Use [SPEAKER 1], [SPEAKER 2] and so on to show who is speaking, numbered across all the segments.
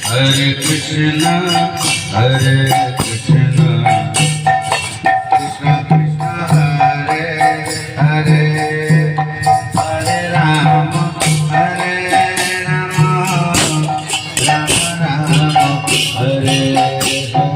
[SPEAKER 1] Hare Krishna, Hare Krishna, Krishna Krishna, Hare Hare, Hare Rama, Hare Rama, Rama Rama, Hare Hare,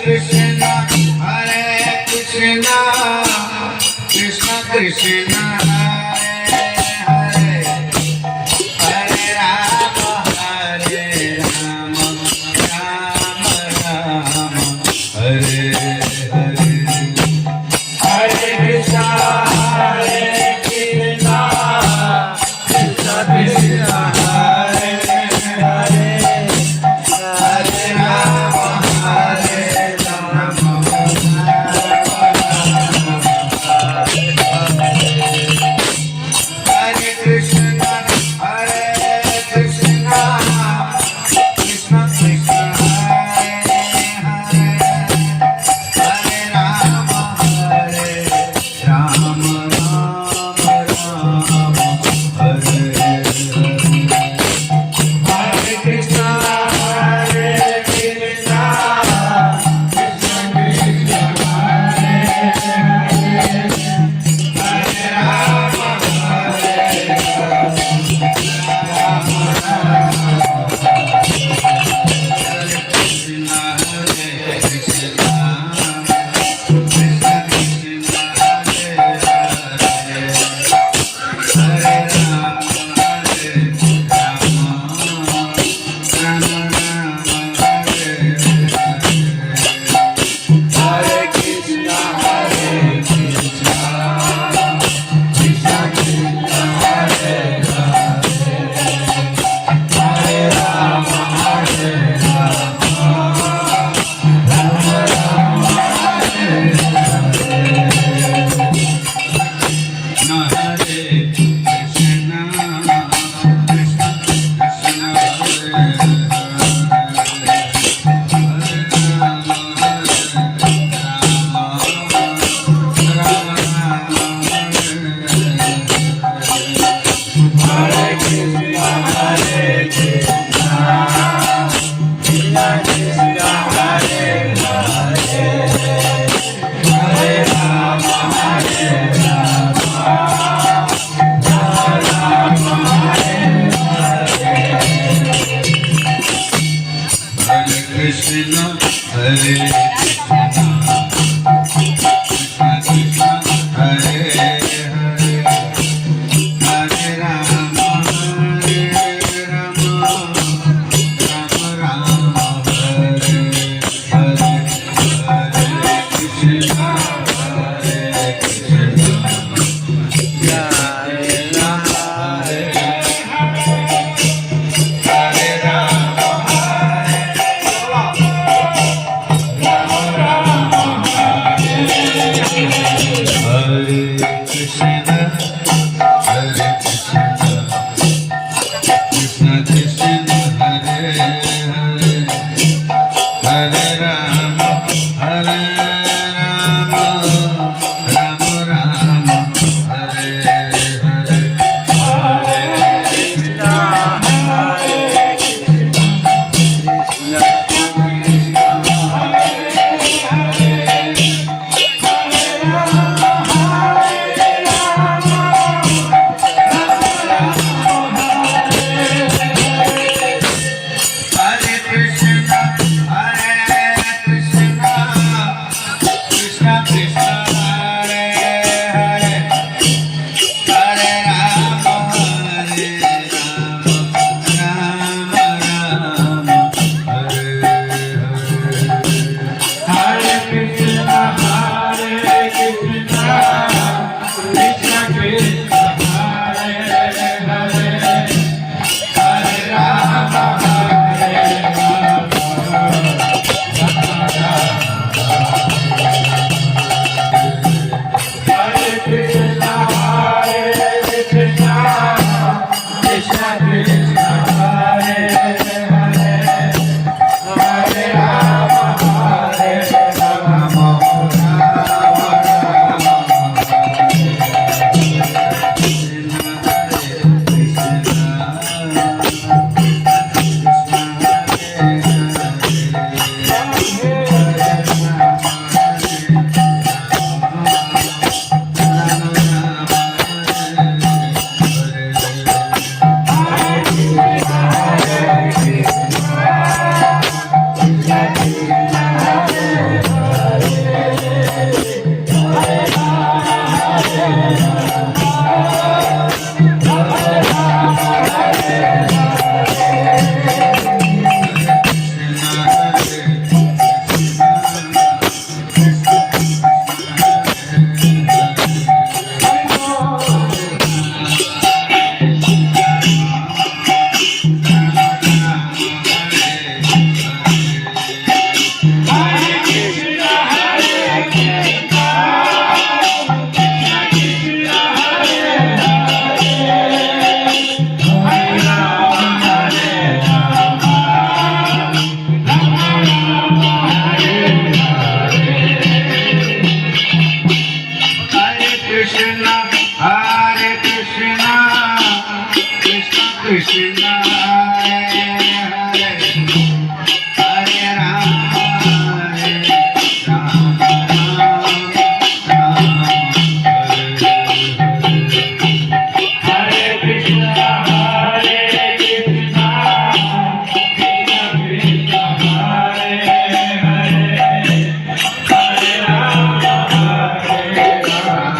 [SPEAKER 1] Krishna, Hare Krishna, Krishna Krishna, Hare Hare, Hare Rama, Hare Rama, Rama Rama, Hare Hare, Hare Krishna, Hare Krishna, Krishna Krishna, Hare Hare, Hare Rama, Hare Rama, Krishna, Hare Krishna, Krishna Krishna, Hare Hare, Hare Rama, Hare Rama, Rama Rama, Hare Hare Krishna, Hare Krishna, Krishna Krishna, Hare Hare, Hare Rama, Krishna Hare Hare Hare Rama Hare Krishna Hare Krishna Krishna Krishna Hare Hare Hare Rama Hare Rama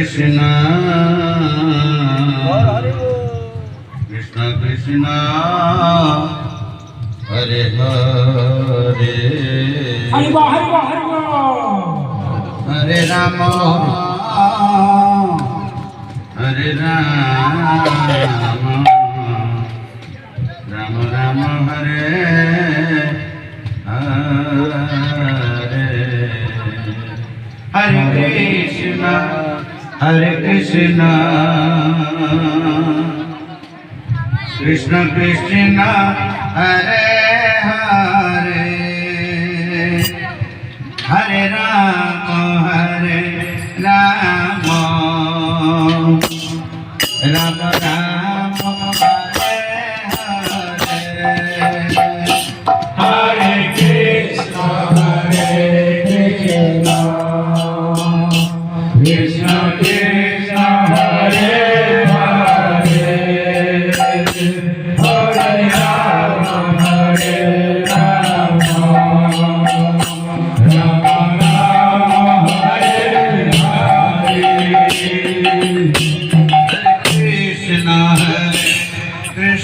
[SPEAKER 1] Krishna Krishna Krishna Hare Hare
[SPEAKER 2] Hare Hare
[SPEAKER 1] Hare Rama Hare Rama Rama Rama Hare Hare Hare Krishna Krishna Krishna Hare Hare Hare Rama Rama Rama Hare Hare
[SPEAKER 2] Hare Krishna Krishna Krishna Hare Hare Hare Rama Rama Rama Hare Hare
[SPEAKER 1] Krishna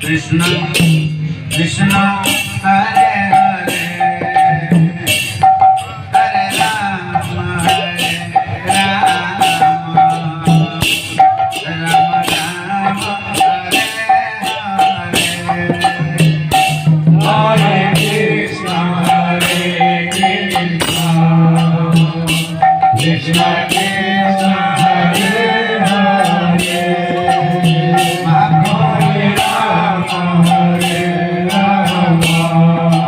[SPEAKER 1] Krishna Krishna Krishna Hare Hare Hare Rama Rama Rama Hare Hare
[SPEAKER 2] Hare Krishna Krishna Krishna Hare Hare Hare Rama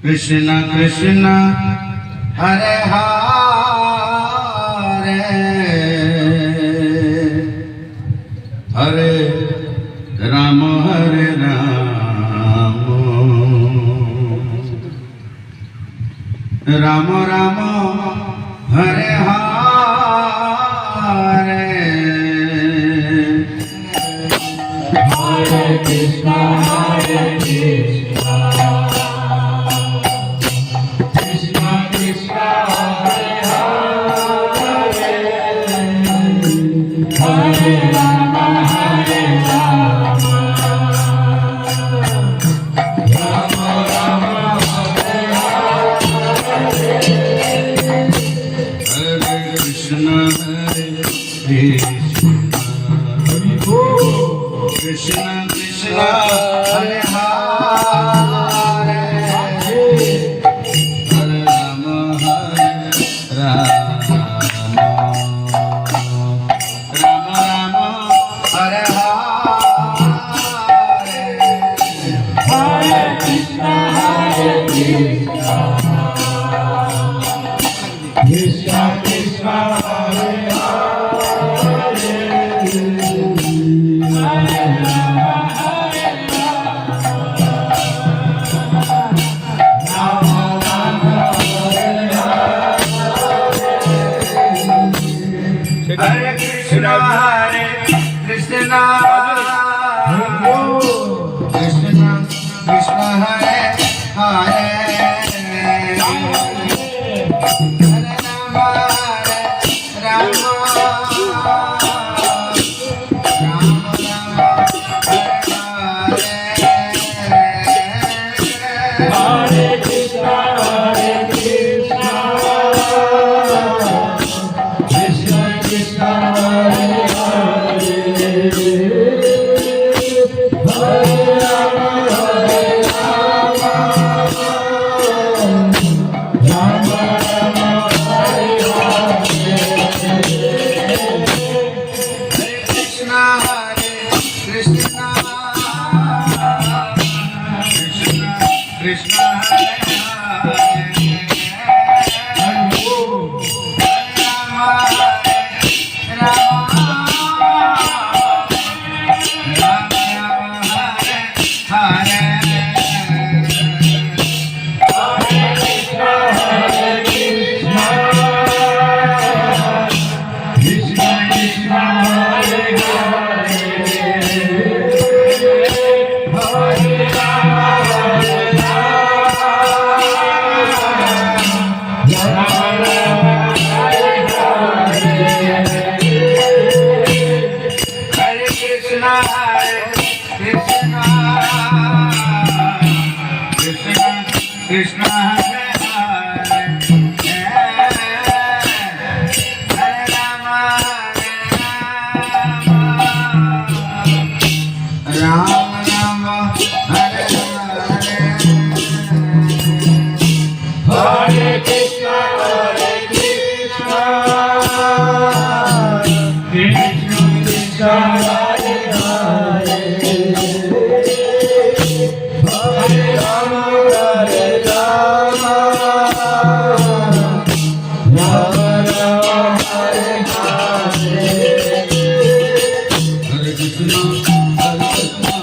[SPEAKER 1] Krishna Krishna Hare Hare Hare Ram Hare Ram Ram Ram Hare Hare
[SPEAKER 2] Hare Krishna, Hare Krishna, Krishna Krishna, Hare Hare, Hare Rama, Hare Rama, Rama Rama, Hare Hare.
[SPEAKER 1] Hare Krishna Krishna Krishna Hare Hare Hare Rama Hare Rama Rama Rama Hare Hare
[SPEAKER 2] Hare Krishna, Hare Krishna, Krishna Krishna, Hare Hare, Hare Rama, Hare Rama, Rama Rama, Hare Hare.
[SPEAKER 1] Hare Krishna Krishna Krishna Krishna Hare Hare Hare Rama Rama Rama
[SPEAKER 2] Hare Krishna, Hare Krishna, Krishna Krishna, Hare Hare, Hare Rama, Hare Rama, Rama Rama, Hare Hare.
[SPEAKER 1] Krishna Krishna Krishna Hare Hare Rama Rama Rama Hare Hare
[SPEAKER 2] Hare Krishna, Hare Krishna, Krishna Krishna, Hare Hare, Hare Rama, Hare Rama, Rama Rama, Hare Hare.
[SPEAKER 1] Hare Krishna Krishna Krishna Krishna Hare Hare Hare Rama Rama Rama Hare Hare
[SPEAKER 2] Hare Krishna, Hare Krishna, Krishna Krishna, Hare Hare, Hare Rama, Hare Rama, Rama Rama, Hare Hare.
[SPEAKER 1] Hare Krishna Hare Krishna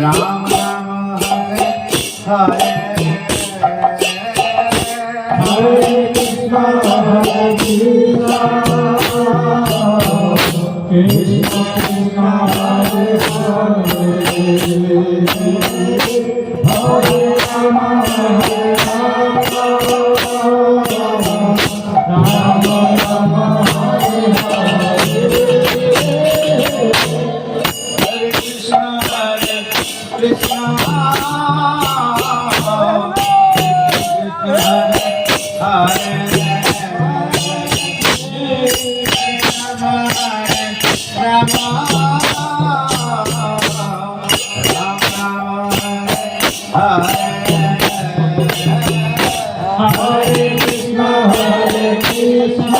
[SPEAKER 1] Ram Ram Hare Hare
[SPEAKER 2] Hare Krishna Hare Krishna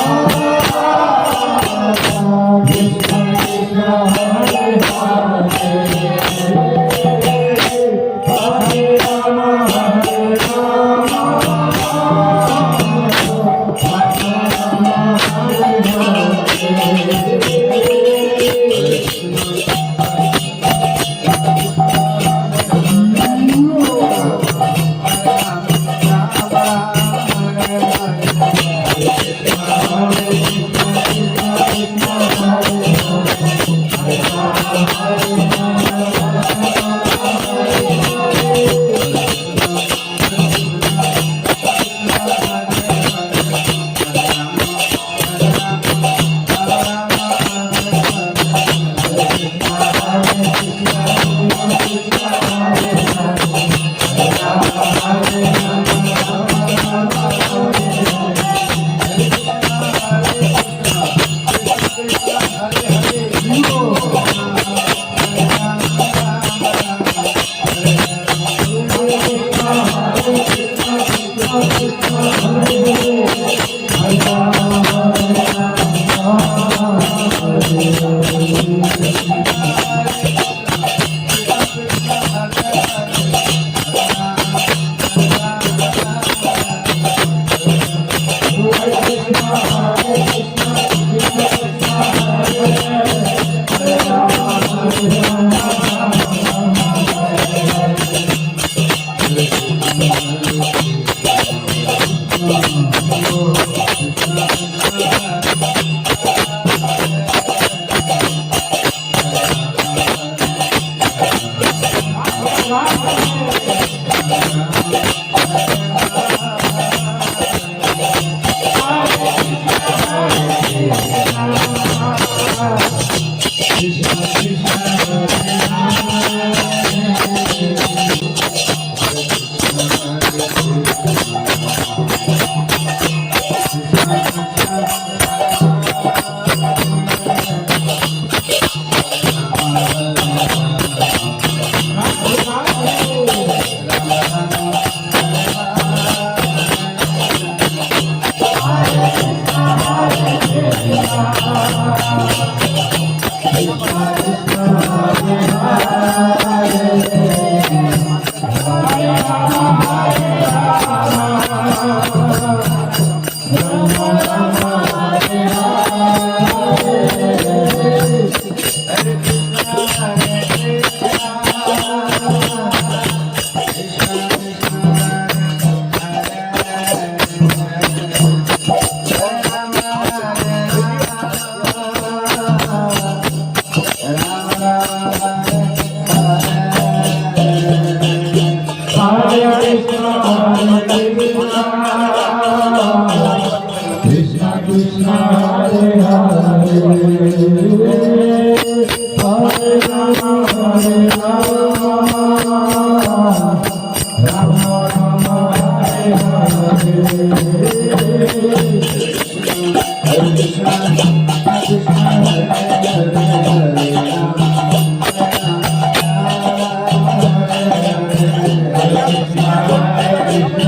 [SPEAKER 2] Krishna Krishna Hare Hare Hare Rama Hare Rama Rama Hare
[SPEAKER 1] Hare Krishna
[SPEAKER 2] Hare Krishna Hare Krishna Krishna Krishna Hare Hare Hare Rama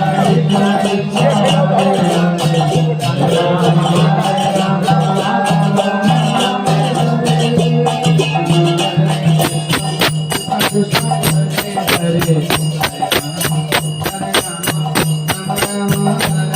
[SPEAKER 2] Hare
[SPEAKER 1] Hare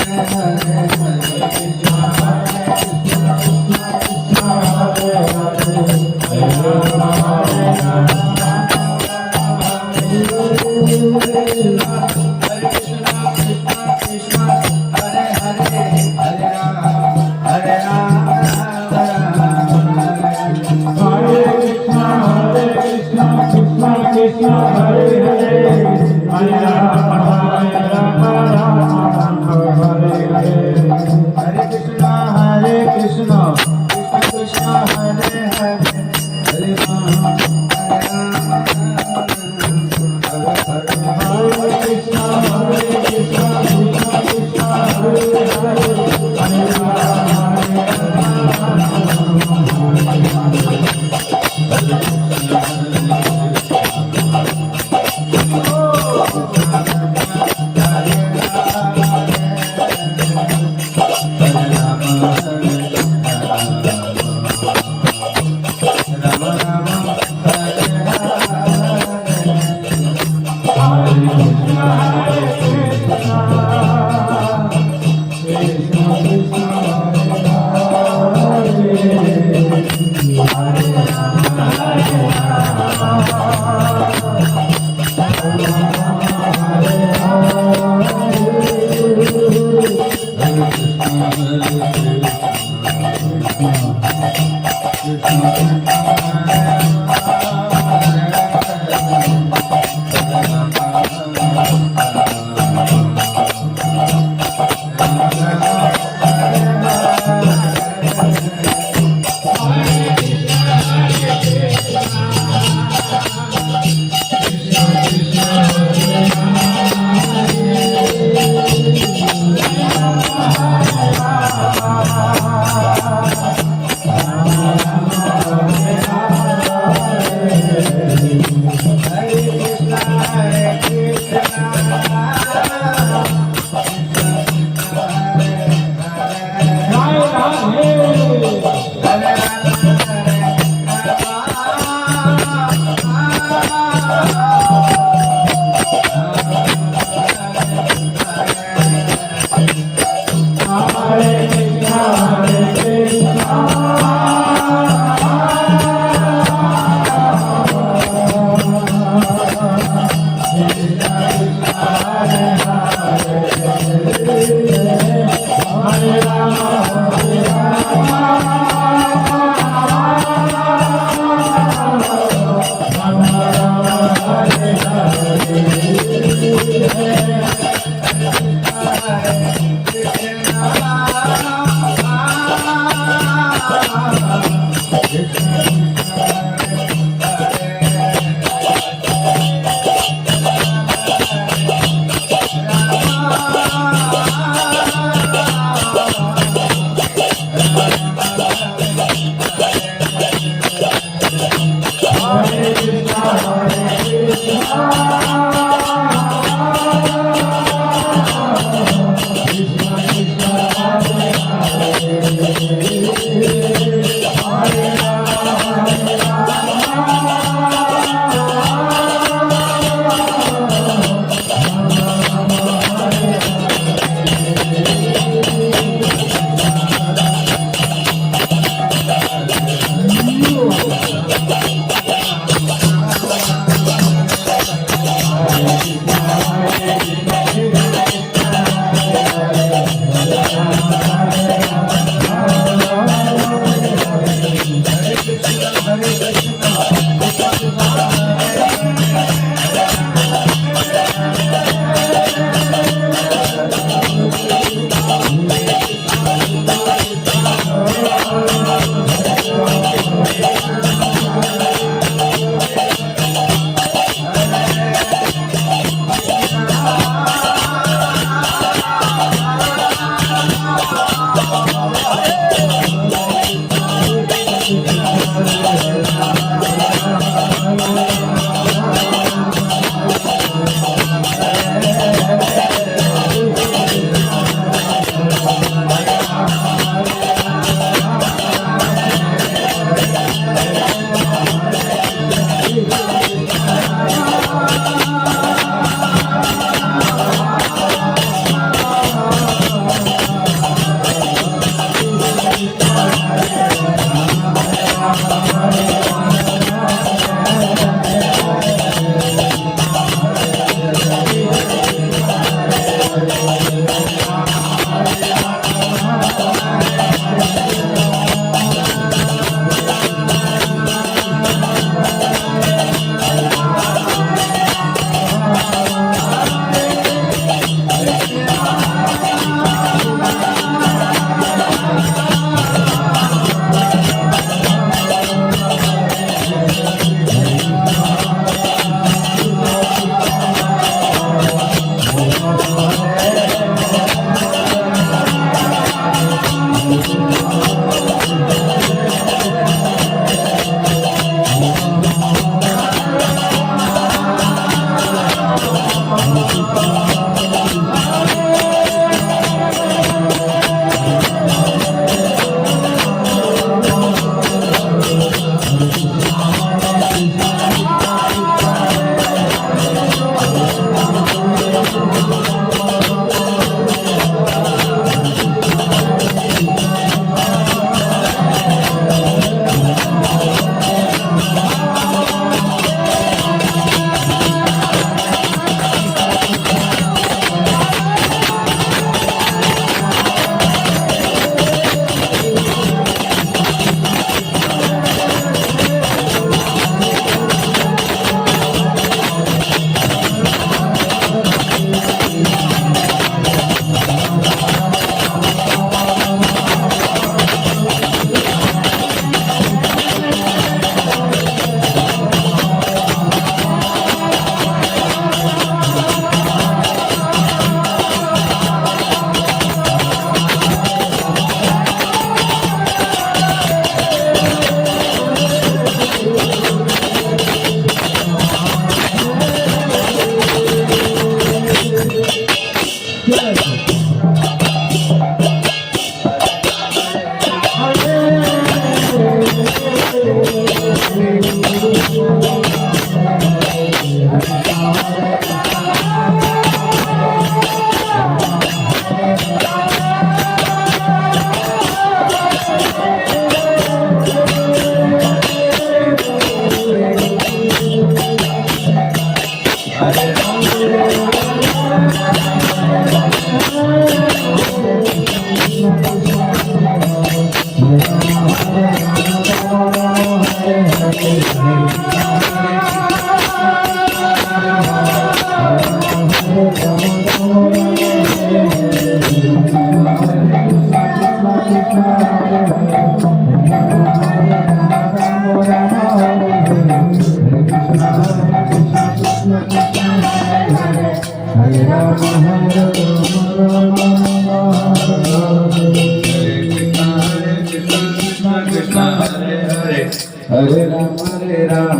[SPEAKER 1] Hare Ram,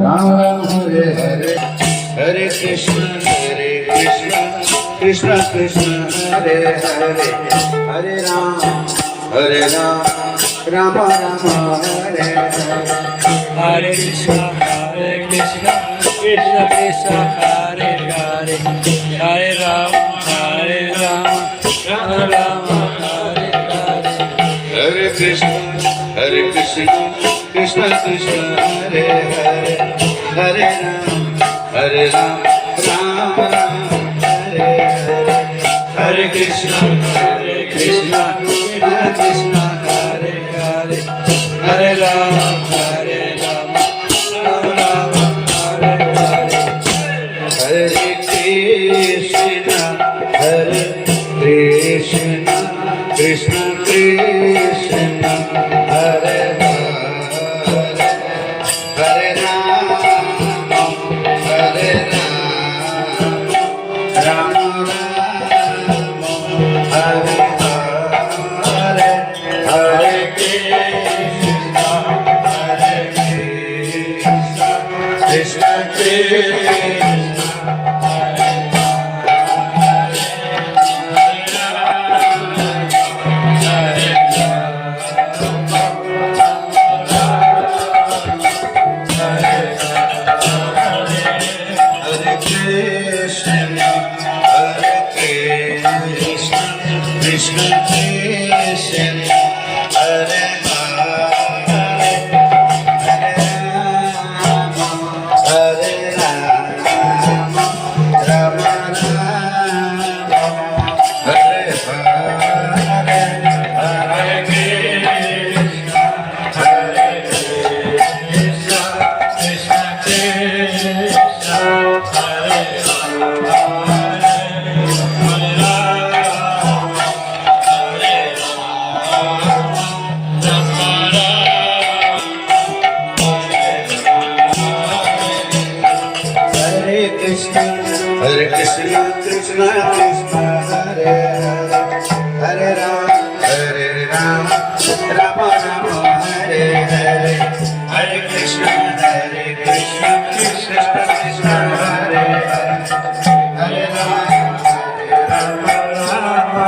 [SPEAKER 1] Ram Ram, Hare Hare. Hare Krishna, Krishna Krishna, Hare Hare. Hare Ram, Ram Ram, Hare Hare.
[SPEAKER 2] Hare Krishna, Krishna Krishna, Hare Hare. Hare Ram, Ram Ram, Hare Hare.
[SPEAKER 1] Hare Krishna, Krishna Krishna, Hare Hare. Hare Ram, Ram Ram, Hare Hare.
[SPEAKER 2] Hare Krishna, Krishna Krishna, Hare Hare. Hare Ram, Ram Ram, Hare Hare.
[SPEAKER 1] Hare Krishna, Krishna Krishna, Hare Hare. Hare Ram, Ram Ram, Hare Hare. Hare Krishna, Krishna Krishna, Krishna Krishna, Hare Hare. Hare Rama, Rama Rama, Hare Hare. Hare Krishna, Krishna Krishna, Hare Hare Krishna, Krishna Krishna, Hare Hare. Hare Rama, Rama Rama, Hare Hare. Hare Krishna, Krishna Krishna, Hare Hare. Hare Rama, Rama Rama, Hare Krishna, Krishna Krishna, Hare Hare. Hare Rama, Rama Rama, Hare Hare. Hare Krishna, Krishna Krishna, Hare Rama,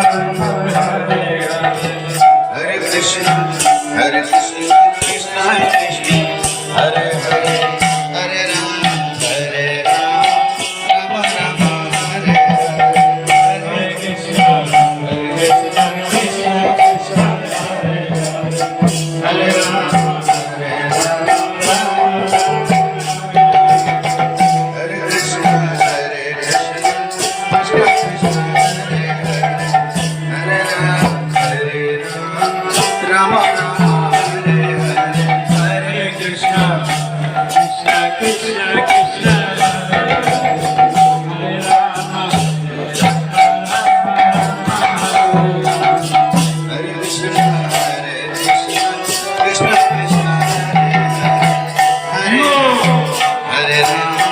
[SPEAKER 1] Hare Krishna, Krishna Krishna, Hare Hare. Rama Rama, Hare Hare. Hare Krishna, Krishna Krishna, Hare Rama, Hare Krishna, Krishna Krishna, Hare Hare. Hare Rama,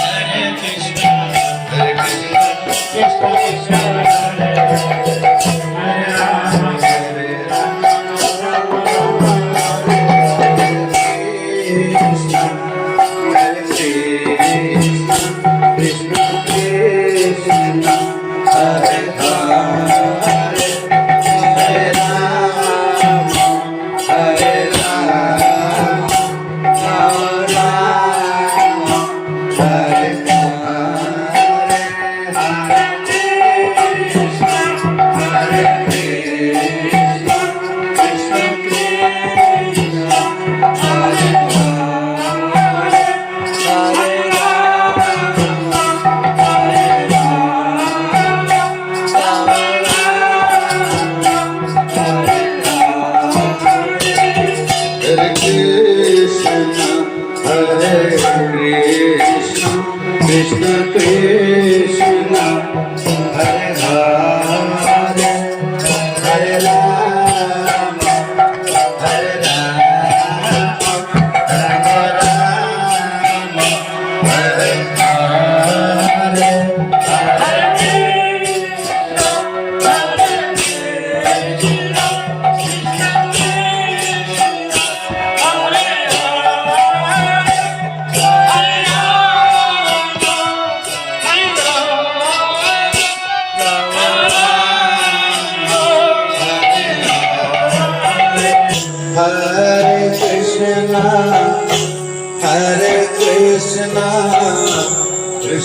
[SPEAKER 1] Hare Krishna, Krishna Krishna, Hare Rama, Hare Krishna, Krishna Krishna, Hare Hare.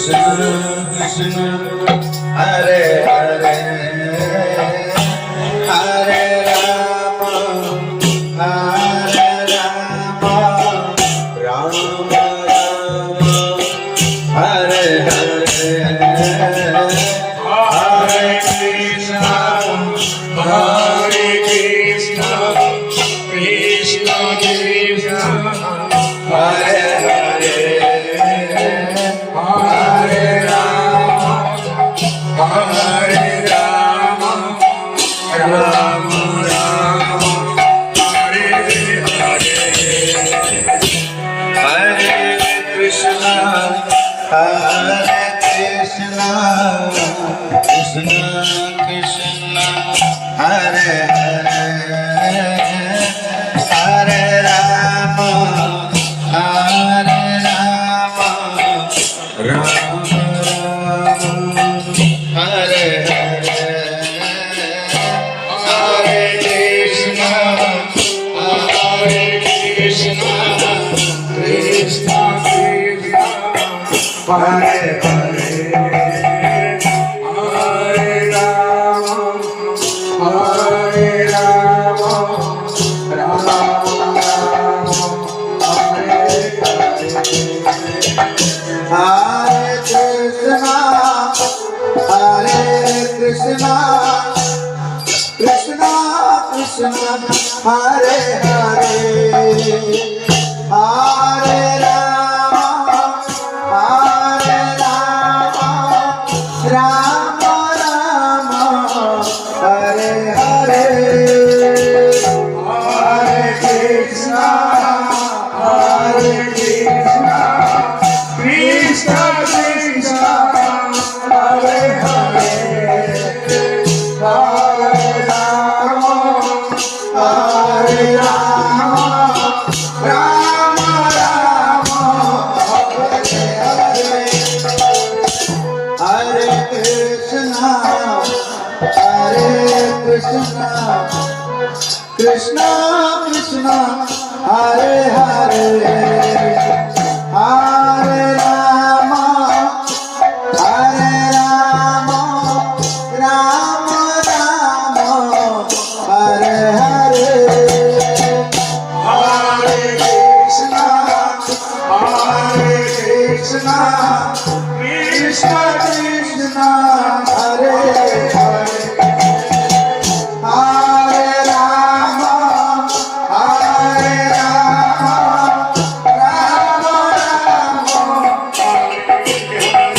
[SPEAKER 1] Krishna Krishna Hare Hare Hare Rama Hare Rama Rama Rama Hare Hare
[SPEAKER 2] Hare Krishna, Hare Krishna, Krishna Krishna,
[SPEAKER 1] Hare Hare
[SPEAKER 2] Hare Rama, Hare Rama, Rama Rama, Hare Hare.
[SPEAKER 1] Hare Krishna Hare Krishna Krishna Krishna Hare Hare Hare Rama Hare Rama Rama Rama Hare Hare
[SPEAKER 2] Hare Krishna, Hare Krishna, Krishna Krishna, Hare Hare, Hare Rama, Hare Rama, Rama Rama, Hare Hare.
[SPEAKER 1] Hare Krishna Hare Krishna Krishna Krishna Hare Hare Hare Rama Hare Rama Rama Rama Hare Hare
[SPEAKER 2] Hare Krishna, Hare Krishna, Krishna Krishna, Hare Hare, Hare Rama, Hare Rama, Rama Rama, Hare Hare.
[SPEAKER 1] Hare Krishna Hare Krishna Krishna Krishna Hare Hare Hare Rama Hare Rama Rama Rama Hare Hare
[SPEAKER 2] Hare Krishna, Hare Krishna, Krishna Krishna, Hare Hare, Hare Rama, Hare Rama, Rama Rama, Hare Hare.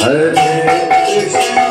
[SPEAKER 1] Hare Krishna